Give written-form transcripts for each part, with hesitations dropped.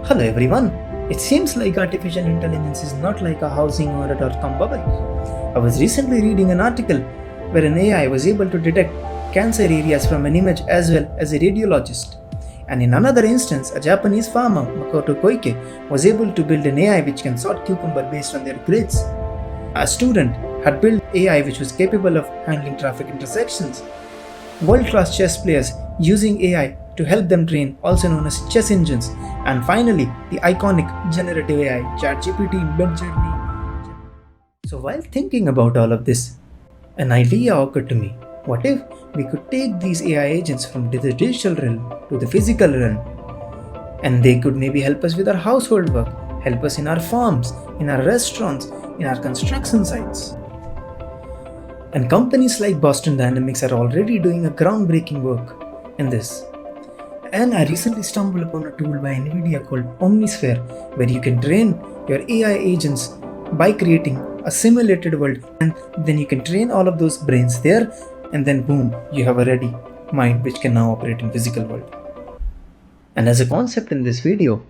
Hello everyone. It seems like artificial intelligence is not like a housing or a dot-com bubble. I was recently reading an article where an AI was able to detect cancer areas from an image as well as a radiologist. And in another instance, a Japanese farmer, Makoto Koike, was able to build an AI which can sort cucumber based on their grades. A student had built AI which was capable of handling traffic intersections. World-class chess players using AI to help them train, also known as chess engines. And finally, the iconic generative AI, ChatGPT, Midjourney. So while thinking about all of this, an idea occurred to me. What if we could take these AI agents from the digital realm to the physical realm? And they could maybe help us with our household work, help us in our farms, in our restaurants, in our construction sites. And companies like Boston Dynamics are already doing a groundbreaking work in this. And I recently stumbled upon a tool by NVIDIA called Omnisphere, where you can train your AI agents by creating a simulated world, and then you can train all of those brains there, and then boom, you have a ready mind which can now operate in physical world. And as a concept in this video,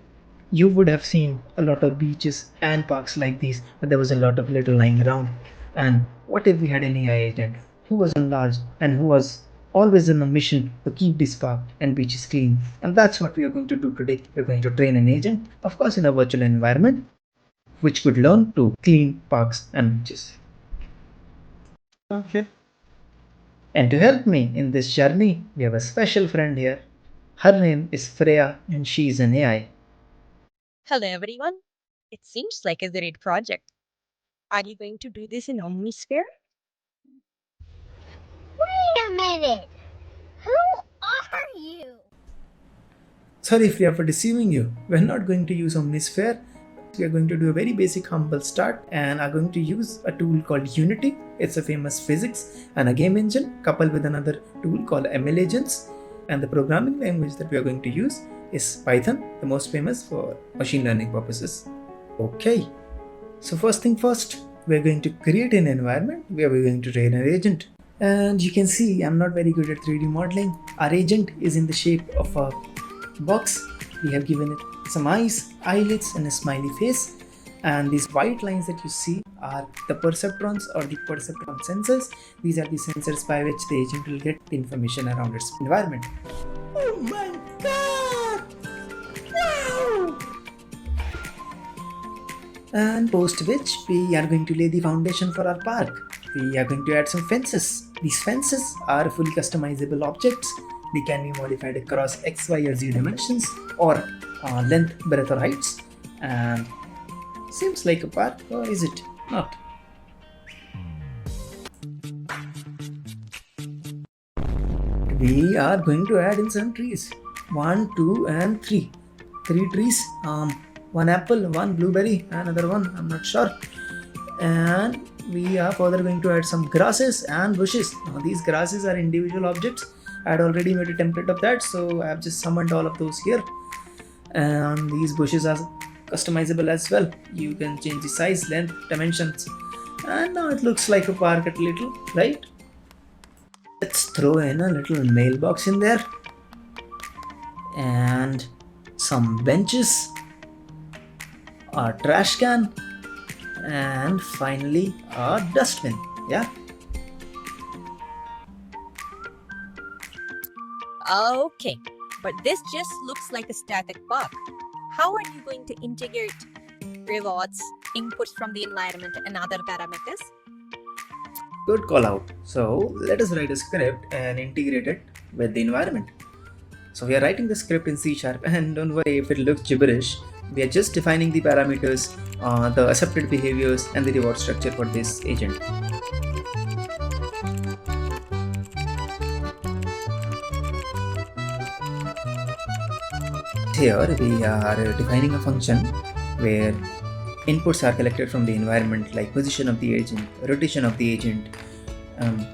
you would have seen a lot of beaches and parks like these, but there was a lot of litter lying around. And what if we had an AI agent who was large and who was always on a mission to keep this park and beaches clean? And that's what we are going to do today. We're going to train an agent, of course, in a virtual environment, which could learn to clean parks and beaches. Okay. And to help me in this journey, we have a special friend here. Her name is Freya, and she is an AI. Hello, everyone. It seems like a great project. Are you going to do this in Omnisphere? Wait a minute! Who are you? Sorry if we are for deceiving you. We're not going to use Omnisphere. We are going to do a very basic humble start and are going to use a tool called Unity. It's a famous physics and a game engine coupled with another tool called ML Agents. And the programming language that we are going to use is Python, the most famous for machine learning purposes. Okay, so first thing first, we're going to create an environment where we're going to train an agent. And you can see I'm not very good at 3D modeling. Our agent is in the shape of a box. We have given it some eyes, eyelids, and a smiley face. And these white lines that you see are the perceptrons or the perceptron sensors. These are the sensors by which the agent will get the information around its environment. Oh my god! Wow! And post which we are going to lay the foundation for our park. We are going to add some fences. These fences are fully customizable objects. They can be modified across X, Y, or Z dimensions or length, breadth, or heights. And seems like a park, or is it not? We are going to add in some trees. 1, 2, and 3. 3 trees. One apple, one blueberry, another one, I'm not sure. And we are further going to add some grasses and bushes. Now these grasses are individual objects. I had already made a template of that, so I have just summoned all of those here. And these bushes are customizable as well. You can change the size, length, dimensions. And now it looks like a park at little, right? Let's throw in a little mailbox in there. And some benches, a trash can, and finally a dustbin. Yeah. Okay, but this just looks like a static park. How are you going to integrate rewards, inputs from the environment, and other parameters? Good call out. So let us write a script and integrate it with the environment. So we are writing the script in C#, and don't worry if it looks gibberish. We are just defining the parameters, the accepted behaviors, and the reward structure for this agent. Here we are defining a function where inputs are collected from the environment like position of the agent, rotation of the agent.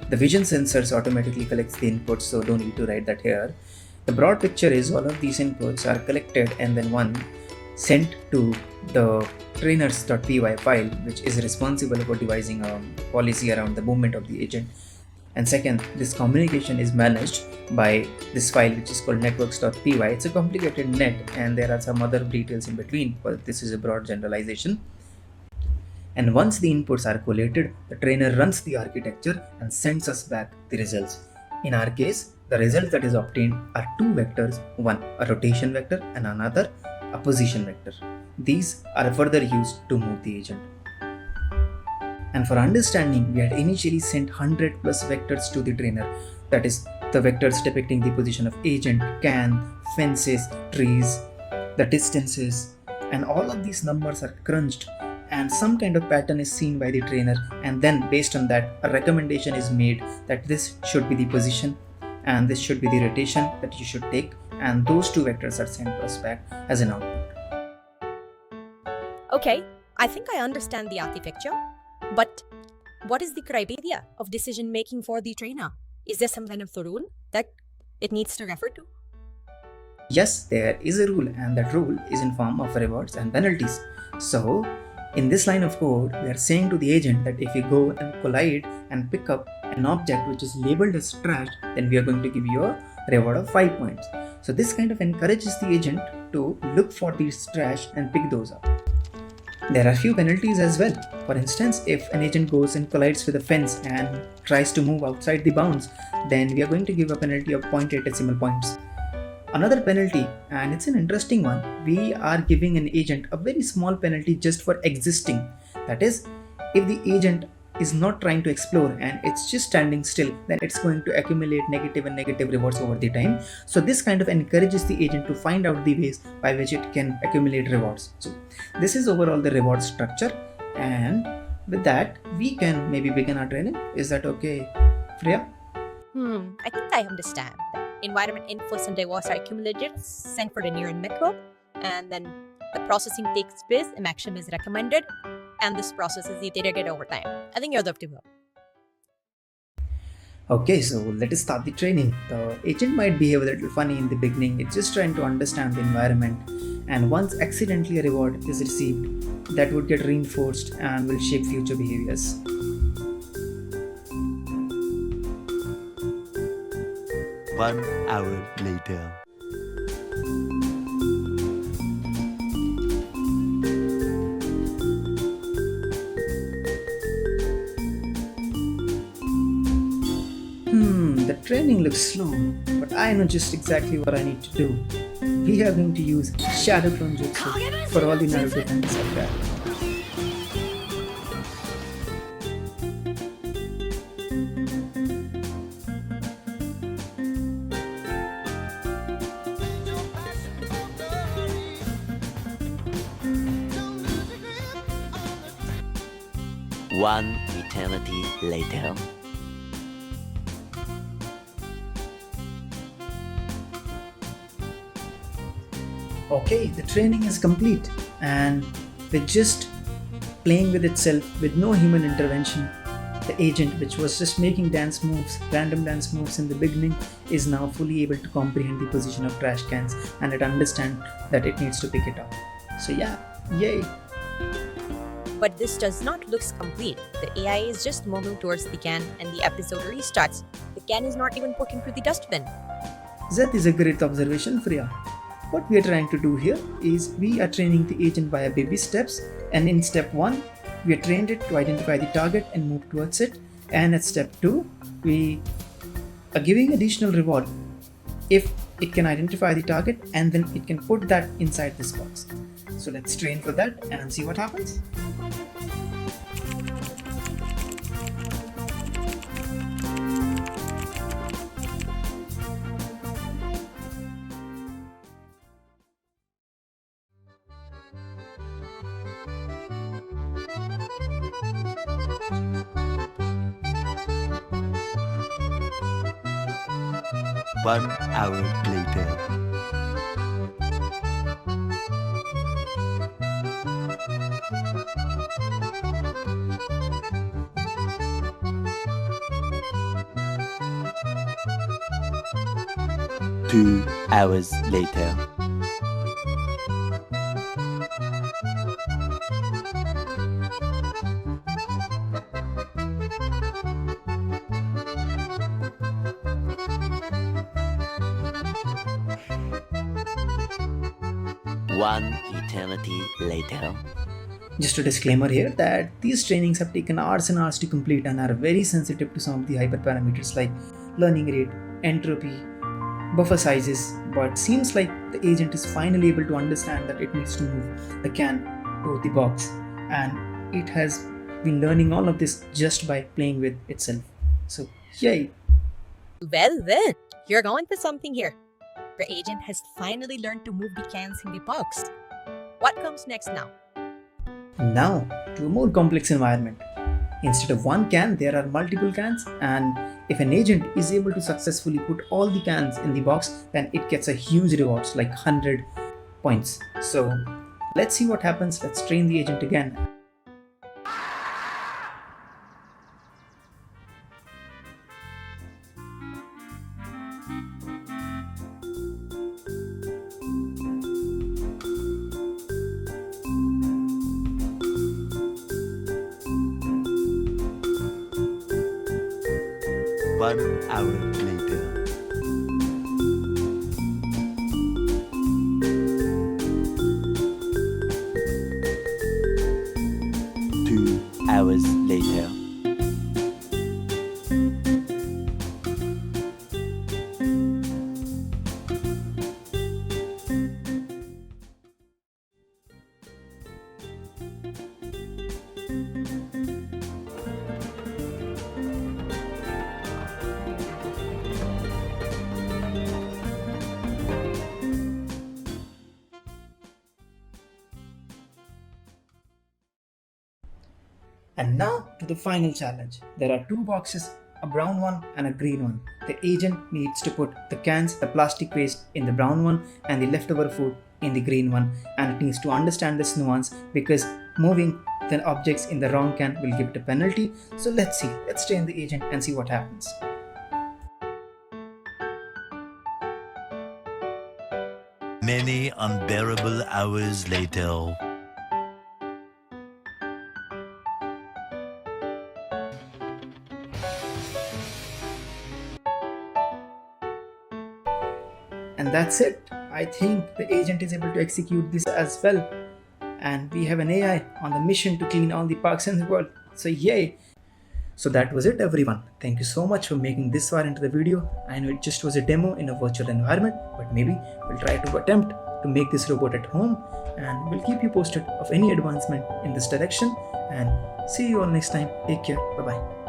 The vision sensors automatically collects the inputs, so don't need to write that here. The broad picture is all of these inputs are collected and then one sent to the trainers.py file, which is responsible for devising a policy around the movement of the agent. And second, this communication is managed by this file which is called networks.py. It's a complicated net and there are some other details in between, but this is a broad generalization. And once the inputs are collated, the trainer runs the architecture and sends us back the results. In our case, the result that is obtained are two vectors, one a rotation vector and another a position vector. These are further used to move the agent. And for understanding, we had initially sent 100 plus vectors to the trainer, that is, the vectors depicting the position of agent, can, fences, trees, the distances, and all of these numbers are crunched and some kind of pattern is seen by the trainer, and then based on that a recommendation is made that this should be the position and this should be the rotation that you should take, and those two vectors are sent to us back as an output. Okay, I think I understand the architecture, but what is the criteria of decision making for the trainer? Is there some kind of the rule that it needs to refer to? Yes, there is a rule, and that rule is in form of rewards and penalties. So in this line of code, we are saying to the agent that if you go and collide and pick up an object which is labeled as trash, then we are going to give you a reward of 5 points. So this kind of encourages the agent to look for these trash and pick those up. There are few penalties as well. For instance, if an agent goes and collides with a fence and tries to move outside the bounds, then we are going to give a penalty of 0.8 decimal points. Another penalty, and it's an interesting one, we are giving an agent a very small penalty just for existing. That is, if the agent is not trying to explore and it's just standing still, then it's going to accumulate negative and negative rewards over the time. So this kind of encourages the agent to find out the ways by which it can accumulate rewards. So this is overall the reward structure, and with that we can maybe begin our training. Is that okay, Freya? I think I understand. Environment infos and rewards are accumulated, sent for the neural network, and then the processing takes place, a maximum is recommended, and this process is iterated over time. I think you're the optimal. Okay, so let us start the training. The agent might behave a little funny in the beginning. It's just trying to understand the environment, and once accidentally a reward is received, that would get reinforced and will shape future behaviors. One hour later. The training looks slow, but I know just exactly what I need to do. We are going to use Shadow Clone Jutsu for all the Naruto fans out there. One eternity later. Okay, the training is complete, and with just playing with itself with no human intervention, the agent, which was just making random dance moves in the beginning, is now fully able to comprehend the position of trash cans, and it understands that it needs to pick it up. So yeah, yay! But this does not look complete. The AI is just moving towards the can and the episode restarts. The can is not even put into the dustbin. That is a great observation, Freya. What we are trying to do here is we are training the agent via baby steps, and in step 1, we are trained it to identify the target and move towards it, and at step 2, we are giving additional reward if it can identify the target and then it can put that inside this box. So let's train for that and see what happens. One hour later. Two hours later. One eternity later. Just a disclaimer here that these trainings have taken hours and hours to complete and are very sensitive to some of the hyperparameters like learning rate, entropy, buffer sizes, but seems like the agent is finally able to understand that it needs to move the can to the box, and it has been learning all of this just by playing with itself. So yay! Well then, you're going to something here. The agent has finally learned to move the cans in the box. What comes next now? Now to a more complex environment. Instead of one can, there are multiple cans, and if an agent is able to successfully put all the cans in the box, then it gets a huge rewards like 100 points. So let's see what happens. Let's train the agent again. One hour later. Two hours later. And now to the final challenge. There are two boxes, a brown one and a green one. The agent needs to put the cans, the plastic waste in the brown one and the leftover food in the green one, and it needs to understand this nuance because moving the objects in the wrong can will give it a penalty. So let's see, let's train the agent and see what happens. Many unbearable hours later. And that's it. I think the agent is able to execute this as well. And we have an AI on the mission to clean all the parks in the world. So yay! So that was it, everyone. Thank you so much for making this far into the video. I know it just was a demo in a virtual environment, but maybe we'll try to attempt to make this robot at home, and we'll keep you posted of any advancement in this direction. And see you all next time. Take care. Bye bye.